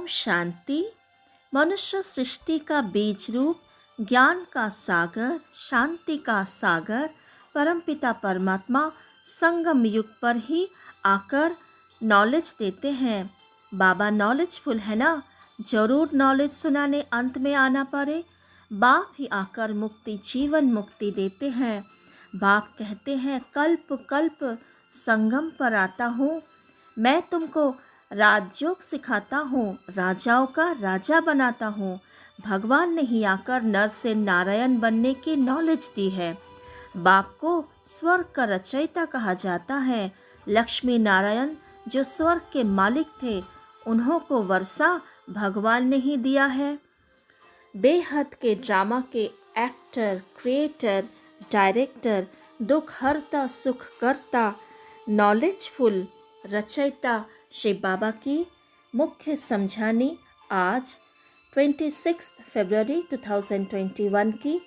ओम शांति। मनुष्य सृष्टि का बीज रूप, ज्ञान का सागर, शांति का सागर, परमपिता परमात्मा संगम युग पर ही आकर नॉलेज देते हैं। बाबा नॉलेजफुल है ना, जरूर नॉलेज सुनाने अंत में आना पड़े। बाप ही आकर मुक्ति, जीवन मुक्ति देते हैं। बाप कहते हैं कल्प कल्प संगम पर आता हूँ, मैं तुमको राजयोग सिखाता हूँ, राजाओं का राजा बनाता हूँ। भगवान ने ही आकर नर से नारायण बनने की नॉलेज दी है। बाप को स्वर्ग का रचयिता कहा जाता है। लक्ष्मी नारायण जो स्वर्ग के मालिक थे, उन्हों को वर्षा भगवान ने ही दिया है। बेहद के ड्रामा के एक्टर, क्रिएटर, डायरेक्टर, दुख हरता सुख करता, नॉलेजफुल रचयिता श्री बाबा की मुख्य समझानी आज 26 फरवरी 2021 की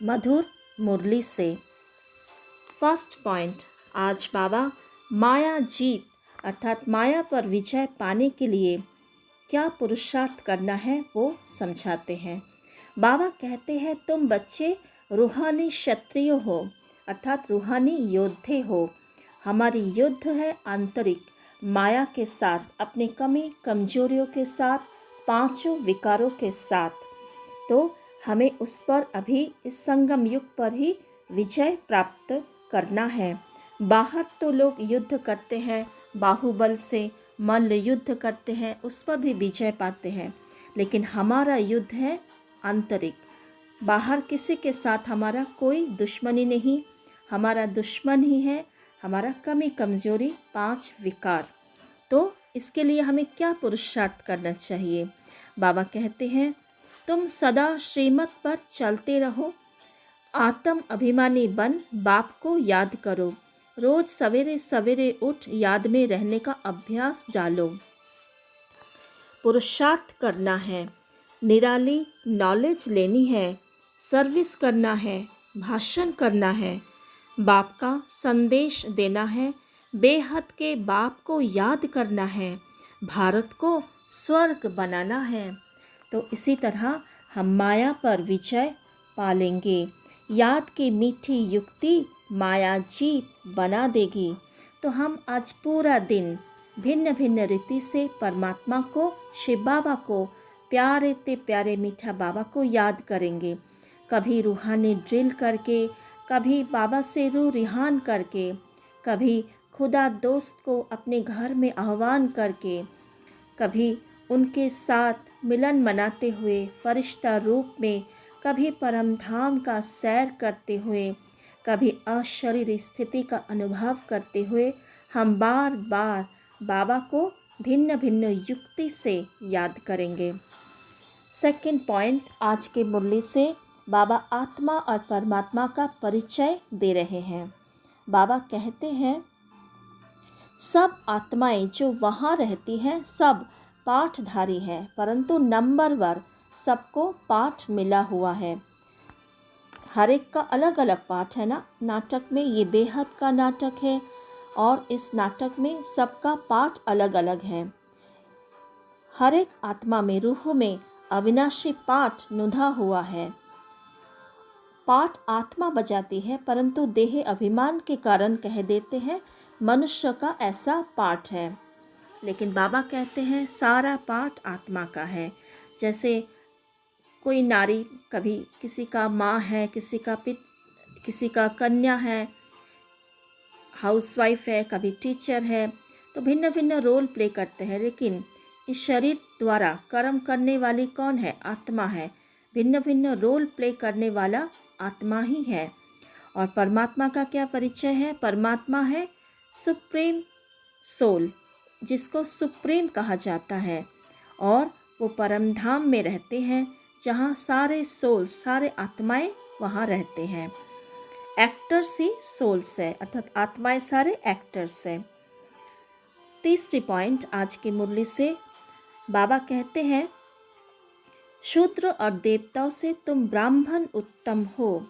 मधुर मुरली से। फर्स्ट पॉइंट, आज बाबा माया जीत अर्थात माया पर विजय पाने के लिए क्या पुरुषार्थ करना है वो समझाते हैं। बाबा कहते हैं तुम बच्चे रूहानी क्षत्रिय हो अर्थात रूहानी योद्धे हो। हमारी युद्ध है आंतरिक माया के साथ, अपनी कमी कमजोरियों के साथ, पांचों विकारों के साथ। तो हमें उस पर अभी इस संगम युग पर ही विजय प्राप्त करना है। बाहर तो लोग युद्ध करते हैं बाहुबल से, मल्ल युद्ध करते हैं, उस पर भी विजय पाते हैं, लेकिन हमारा युद्ध है आंतरिक। बाहर किसी के साथ हमारा कोई दुश्मनी नहीं, हमारा दुश्मन ही है हमारा कमी कमजोरी, पांच विकार। तो इसके लिए हमें क्या पुरुषार्थ करना चाहिए। बाबा कहते हैं तुम सदा श्रीमत पर चलते रहो, आत्म अभिमानी बन बाप को याद करो, रोज सवेरे सवेरे उठ याद में रहने का अभ्यास डालो। पुरुषार्थ करना है, निराली नॉलेज लेनी है, सर्विस करना है, भाषण करना है, बाप का संदेश देना है, बेहद के बाप को याद करना है, भारत को स्वर्ग बनाना है। तो इसी तरह हम माया पर विजय पालेंगे। याद की मीठी युक्ति माया जीत बना देगी। तो हम आज पूरा दिन भिन्न भिन्न रीति से परमात्मा को, शिव बाबा को, प्यारे ते प्यारे मीठा बाबा को याद करेंगे। कभी रूहानी ड्रिल करके, कभी बाबा से रूह रिहान करके, कभी खुदा दोस्त को अपने घर में आह्वान करके, कभी उनके साथ मिलन मनाते हुए फरिश्ता रूप में, कभी परम धाम का सैर करते हुए, कभी अशरीरी स्थिति का अनुभव करते हुए हम बार बार बाबा को भिन्न भिन्न युक्ति से याद करेंगे। सेकंड पॉइंट, आज के मुरली से बाबा आत्मा और परमात्मा का परिचय दे रहे हैं। बाबा कहते हैं सब आत्माएं जो वहाँ रहती हैं सब पाठधारी हैं, परंतु नंबरवार सबको पाठ मिला हुआ है। हर एक का अलग अलग पाठ है ना। नाटक में ये बेहद का नाटक है और इस नाटक में सबका पाठ अलग अलग है। हर एक आत्मा में, रूह में अविनाशी पाठ नुधा हुआ है। पाठ आत्मा बजाती है, परंतु देह अभिमान के कारण कह देते हैं मनुष्य का ऐसा पाठ है। लेकिन बाबा कहते हैं सारा पाठ आत्मा का है। जैसे कोई नारी, कभी किसी का माँ है, किसी का कन्या है, हाउसवाइफ है, कभी टीचर है, तो भिन्न भिन्न रोल प्ले करते हैं। लेकिन इस शरीर द्वारा कर्म करने वाली कौन है? आत्मा है। भिन्न भिन्न रोल प्ले करने वाला आत्मा ही है। और परमात्मा का क्या परिचय है? परमात्मा है सुप्रीम सोल, जिसको सुप्रीम कहा जाता है, और वो परम धाम में रहते हैं जहाँ सारे सोल्स, सारे आत्माएं वहाँ रहते हैं। एक्टर्स ही सोल्स है, अर्थात आत्माएं सारे एक्टर्स हैं। तीसरी पॉइंट आज की मुरली से बाबा कहते हैं शूद्र और देवताओं से तुम ब्राह्मण उत्तम हो।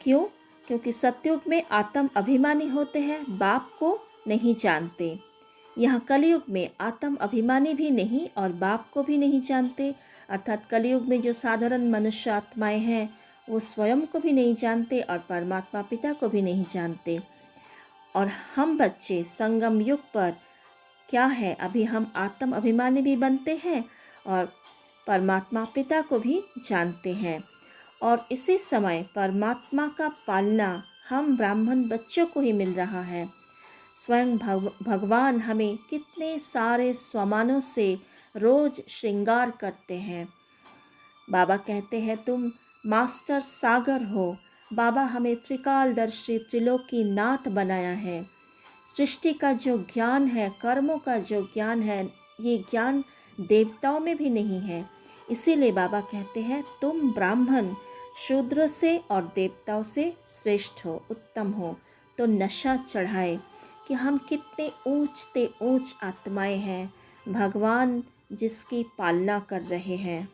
क्यों? क्योंकि सतयुग में आत्म अभिमानी होते हैं, बाप को नहीं जानते। यहाँ कलयुग में आत्म अभिमानी भी नहीं और बाप को भी नहीं जानते, अर्थात कलयुग में जो साधारण मनुष्य आत्माएं हैं वो स्वयं को भी नहीं जानते और परमात्मा पिता को भी नहीं जानते। और हम बच्चे संगम युग पर क्या है, अभी हम आत्म अभिमानी भी बनते हैं और परमात्मा पिता को भी जानते हैं। और इसी समय परमात्मा का पालना हम ब्राह्मण बच्चों को ही मिल रहा है। स्वयं भगवान हमें कितने सारे स्वमानों से रोज श्रृंगार करते हैं। बाबा कहते हैं तुम मास्टर सागर हो। बाबा हमें त्रिकालदर्शी त्रिलोकी नाथ बनाया है। सृष्टि का जो ज्ञान है, कर्मों का जो ज्ञान है, ये ज्ञान देवताओं में भी नहीं है। इसीलिए बाबा कहते हैं तुम ब्राह्मण शूद्र से और देवताओं से श्रेष्ठ हो, उत्तम हो। तो नशा चढ़ाए कि हम कितने ऊंचते ऊंच आत्माएं हैं, भगवान जिसकी पालना कर रहे हैं।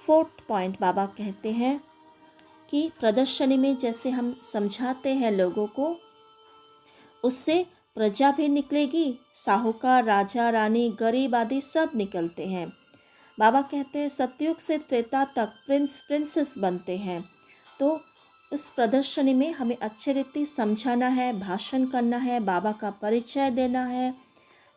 4th पॉइंट बाबा कहते हैं कि प्रदर्शनी में जैसे हम समझाते हैं लोगों को, उससे प्रजा भी निकलेगी, साहूकार, राजा, रानी, गरीब आदि सब निकलते हैं। बाबा कहते हैं सतयुग से त्रेता तक प्रिंस प्रिंसेस बनते हैं। तो इस प्रदर्शनी में हमें अच्छे रीति समझाना है, भाषण करना है, बाबा का परिचय देना है।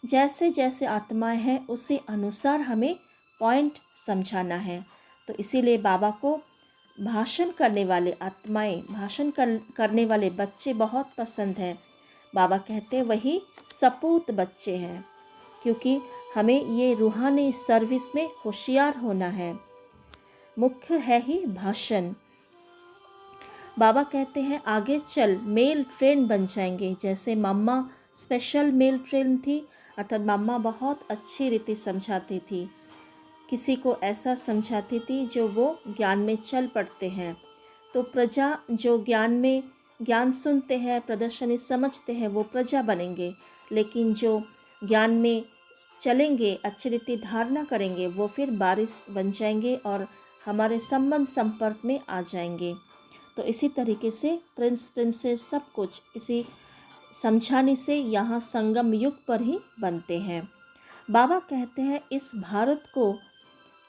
जैसे जैसे आत्माएं हैं उसी अनुसार हमें पॉइंट समझाना है। तो इसीलिए बाबा को भाषण करने वाले आत्माएं, भाषण करने वाले बच्चे बहुत पसंद हैं। बाबा कहते हैं वही सपूत बच्चे हैं, क्योंकि हमें ये रूहानी सर्विस में होशियार होना है। मुख्य है ही भाषण। बाबा कहते हैं आगे चल मेल ट्रेन बन जाएंगे। जैसे मम्मा स्पेशल मेल ट्रेन थी, अर्थात मम्मा बहुत अच्छी रीति समझाती थी, किसी को ऐसा समझाती थी जो वो ज्ञान में चल पड़ते हैं। तो प्रजा जो ज्ञान सुनते हैं, प्रदर्शनी समझते हैं, वो प्रजा बनेंगे। लेकिन जो ज्ञान में चलेंगे, अच्छी रीति धारणा करेंगे, वो फिर बारिश बन जाएंगे और हमारे संबंध संपर्क में आ जाएंगे। तो इसी तरीके से प्रिंस प्रिंसेस सब कुछ इसी समझाने से यहाँ संगम युग पर ही बनते हैं। बाबा कहते हैं इस भारत को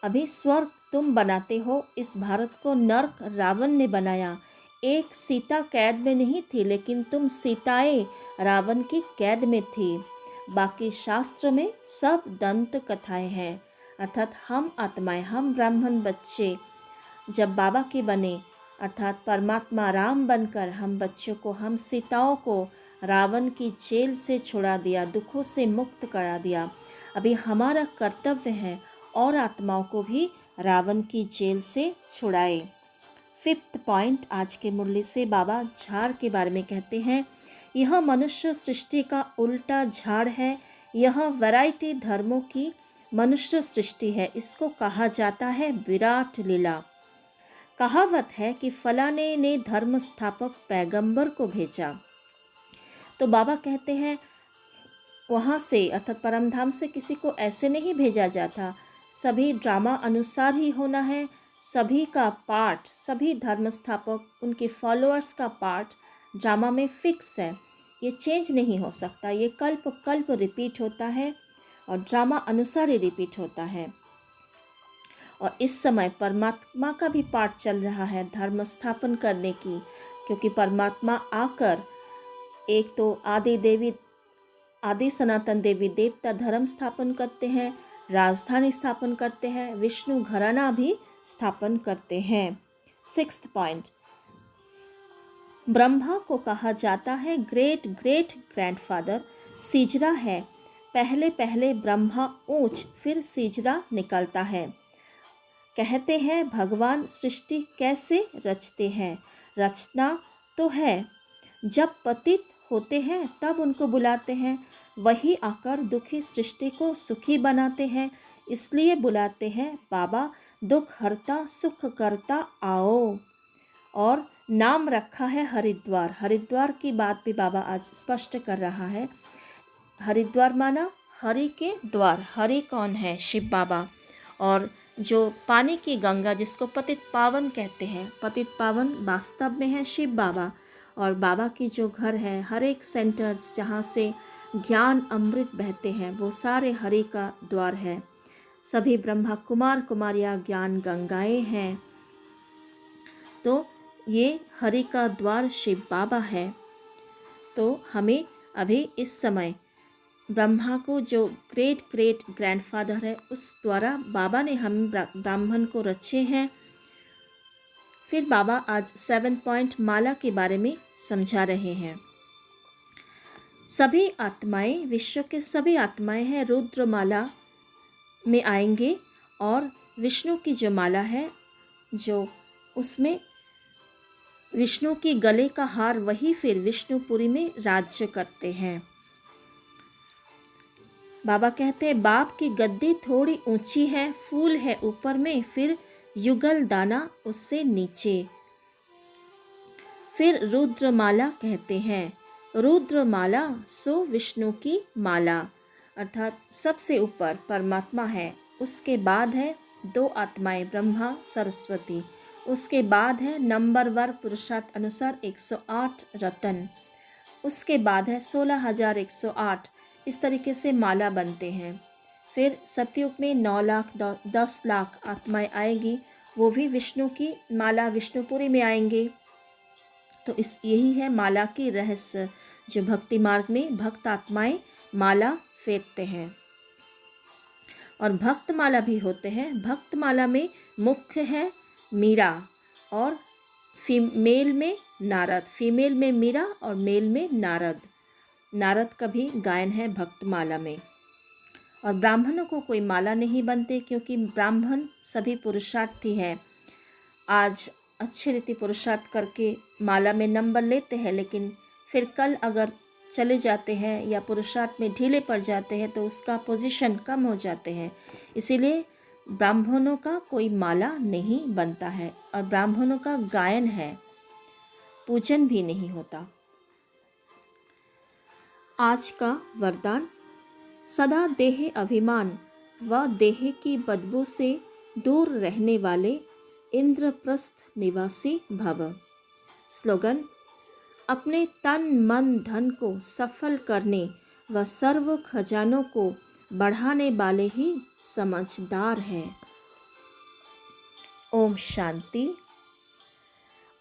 अभी स्वर्ग तुम बनाते हो, इस भारत को नर्क रावण ने बनाया। एक सीता कैद में नहीं थी, लेकिन तुम सीताएं रावण की कैद में थी। बाकी शास्त्र में सब दंत कथाएं हैं, अर्थात हम आत्माएं, हम ब्राह्मण बच्चे जब बाबा के बने, अर्थात परमात्मा राम बनकर हम बच्चों को, हम सीताओं को रावण की जेल से छुड़ा दिया, दुखों से मुक्त करा दिया। अभी हमारा कर्तव्य है और आत्माओं को भी रावण की जेल से छुड़ाए। 5th पॉइंट आज के मुरली से बाबा झाड़ के बारे में कहते हैं यह मनुष्य सृष्टि का उल्टा झाड़ है। यह वैरायटी धर्मों की मनुष्य सृष्टि है। इसको कहा जाता है विराट लीला। कहावत है कि फलाने ने धर्म स्थापक पैगंबर को भेजा। तो बाबा कहते हैं वहाँ से अर्थात परमधाम से किसी को ऐसे नहीं भेजा जाता। सभी ड्रामा अनुसार ही होना है। सभी का पार्ट, सभी धर्म स्थापक, उनके फॉलोअर्स का पार्ट ड्रामा में फिक्स है। ये चेंज नहीं हो सकता। ये कल्प कल्प रिपीट होता है और ड्रामा अनुसार ही रिपीट होता है। और इस समय परमात्मा का भी पाठ चल रहा है धर्म स्थापन करने की, क्योंकि परमात्मा आकर एक तो आदि सनातन देवी देवता धर्म स्थापन करते हैं, राजधानी स्थापन करते हैं, विष्णु घराना भी स्थापन करते हैं। 6th पॉइंट, ब्रह्मा को कहा जाता है ग्रेट ग्रेट ग्रैंडफादर। सीजरा है, पहले पहले ब्रह्मा ऊंच, फिर सीजरा निकलता है। कहते हैं भगवान सृष्टि कैसे रचते हैं। रचना तो है, जब पतित होते हैं तब उनको बुलाते हैं, वही आकर दुखी सृष्टि को सुखी बनाते हैं। इसलिए बुलाते हैं बाबा दुख हरता सुख करता आओ। और नाम रखा है हरिद्वार। हरिद्वार की बात भी बाबा आज स्पष्ट कर रहा है। हरिद्वार माना हरि के द्वार। हरि कौन है? शिव बाबा। और जो पानी की गंगा जिसको पतित पावन कहते हैं, पतित पावन वास्तव में है शिव बाबा। और बाबा की जो घर है, हर एक सेंटर्स जहाँ से ज्ञान अमृत बहते हैं, वो सारे हरि का द्वार है। सभी ब्रह्मा कुमार कुमारियाँ ज्ञान गंगाएं हैं। तो ये हरि का द्वार शिव बाबा है। तो हमें अभी इस समय ब्रह्मा को जो ग्रेट ग्रेट ग्रैंडफादर है उस द्वारा बाबा ने हम ब्राह्मण को रचे हैं। फिर बाबा आज 7 पॉइंट माला के बारे में समझा रहे हैं। सभी आत्माएं, विश्व के सभी आत्माएं हैं रुद्र माला में आएंगे और विष्णु की जो माला है, जो उसमें विष्णु की गले का हार, वही फिर विष्णुपुरी में राज्य करते हैं। बाबा कहते हैं बाप की गद्दी थोड़ी ऊंची है, फूल है ऊपर में, फिर युगल दाना उससे नीचे। फिर रुद्रमाला कहते हैं, रुद्रमाला सो विष्णु की माला, अर्थात सबसे ऊपर परमात्मा है। उसके बाद है 2 आत्माएं ब्रह्मा सरस्वती। उसके बाद है नंबरवार पुरुषार्थ अनुसार 108 रतन। उसके बाद है 16,108। इस तरीके से माला बनते हैं। फिर सतयुग में 9 लाख 10 लाख आत्माएं आएगी, वो भी विष्णु की माला विष्णुपुरी में आएंगे। तो यही है माला की रहस्य, जो भक्ति मार्ग में भक्त आत्माएं माला फेरते हैं। और भक्त माला भी होते हैं। भक्त माला में मुख्य है मीरा और मेल में नारद, फीमेल में मीरा और मेल में नारद। नारद का भी गायन है भक्तमाला में। और ब्राह्मणों को कोई माला नहीं बनते, क्योंकि ब्राह्मण सभी पुरुषार्थी हैं। आज अच्छे रीति पुरुषार्थ करके माला में नंबर लेते हैं, लेकिन फिर कल अगर चले जाते हैं या पुरुषार्थ में ढीले पड़ जाते हैं तो उसका पोजीशन कम हो जाते हैं। इसीलिए ब्राह्मणों का कोई माला नहीं बनता है और ब्राह्मणों का गायन है, पूजन भी नहीं होता। आज का वरदान, सदा देह अभिमान व देह की बदबू से दूर रहने वाले इंद्रप्रस्थ निवासी भव। स्लोगन, अपने तन मन धन को सफल करने व सर्व खजानों को बढ़ाने वाले ही समझदार हैं। ओम शांति।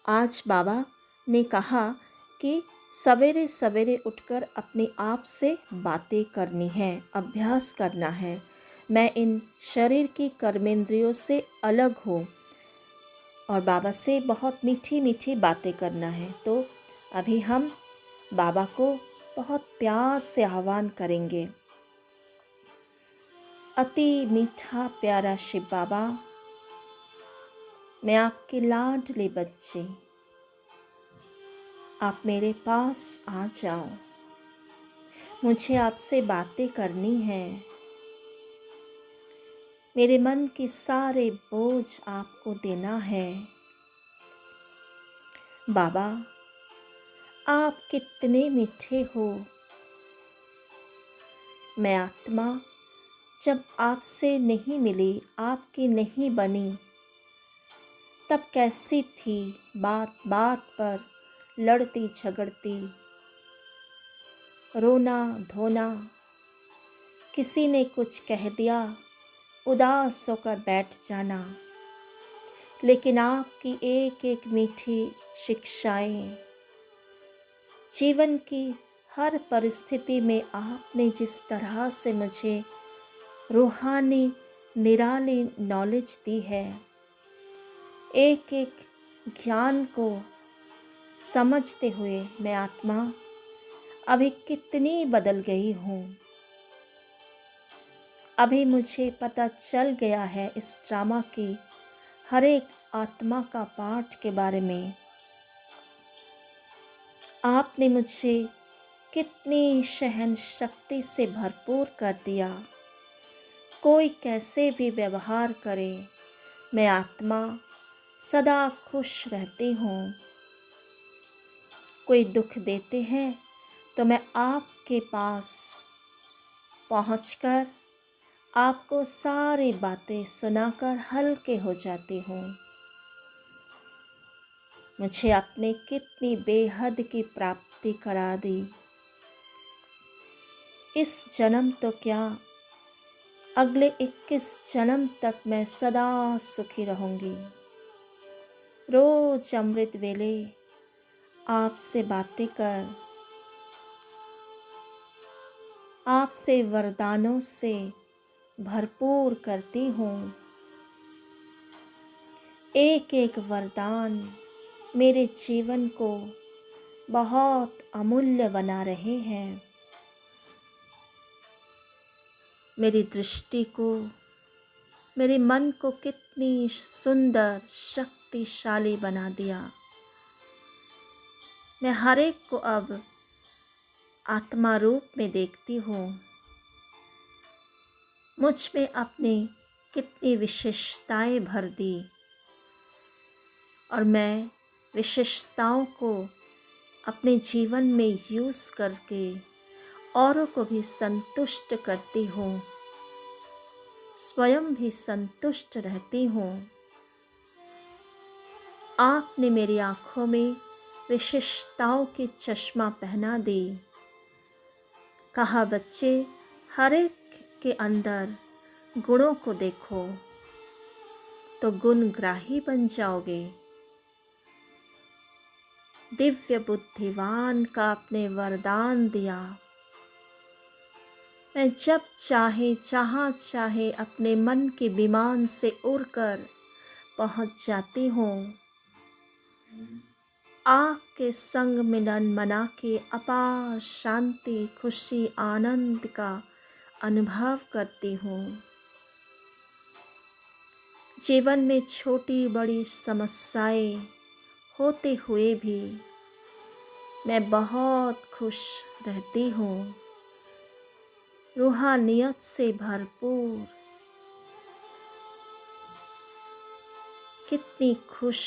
आज बाबा ने कहा कि सवेरे सवेरे उठकर अपने आप से बातें करनी है, अभ्यास करना है। मैं इन शरीर की कर्मेंद्रियों से अलग हूँ और बाबा से बहुत मीठी मीठी बातें करना है। तो अभी हम बाबा को बहुत प्यार से आह्वान करेंगे। अति मीठा प्यारा शिव बाबा, मैं आपके लाडले बच्चे, आप मेरे पास आ जाओ। मुझे आपसे बातें करनी है। मेरे मन के सारे बोझ आपको देना है। बाबा, आप कितने मीठे हो। मैं आत्मा जब आपसे नहीं मिली, आपकी नहीं बनी, तब कैसी थी, बात बात पर लड़ती झगड़ती, रोना धोना, किसी ने कुछ कह दिया उदास होकर बैठ जाना। लेकिन आपकी एक एक मीठी शिक्षाएं, जीवन की हर परिस्थिति में आपने जिस तरह से मुझे रूहानी निराली नॉलेज दी है, एक एक ज्ञान को समझते हुए मैं आत्मा अभी कितनी बदल गई हूँ। अभी मुझे पता चल गया है इस ड्रामा की हर एक आत्मा का पाठ के बारे में। आपने मुझे कितनी सहन शक्ति से भरपूर कर दिया। कोई कैसे भी व्यवहार करे, मैं आत्मा सदा खुश रहती हूँ। कोई दुख देते हैं तो मैं आपके पास पहुँचकर आपको सारी बातें सुनाकर हल्के हो जाती हूँ। मुझे आपने कितनी बेहद की प्राप्ति करा दी। इस जन्म तो क्या, अगले 21 जन्म तक मैं सदा सुखी रहूंगी। रोज अमृत वेले आपसे बातें कर, आपसे वरदानों से भरपूर करती हूँ। एक एक वरदान मेरे जीवन को बहुत अमूल्य बना रहे हैं। मेरी दृष्टि को, मेरे मन को कितनी सुंदर शक्तिशाली बना दिया। मैं हर एक को अब आत्मा रूप में देखती हूँ। मुझ में अपनी कितनी विशेषताएं भर दी और मैं विशेषताओं को अपने जीवन में यूज़ करके औरों को भी संतुष्ट करती हूँ, स्वयं भी संतुष्ट रहती हूँ। आपने मेरी आँखों में विशेषताओं की चश्मा पहना दी। कहा बच्चे, हर एक के अंदर गुणों को देखो तो गुणग्राही बन जाओगे। दिव्य बुद्धिवान का आपने वरदान दिया। मैं जब चाहे जहाँ चाहे अपने मन के विमान से उड़कर पहुँच जाती हूँ। आपके संग मिलन मना के अपार शांति, खुशी, आनंद का अनुभव करती हूँ। जीवन में छोटी बड़ी समस्याएं होते हुए भी मैं बहुत खुश रहती हूँ। रूहानियत से भरपूर, कितनी खुश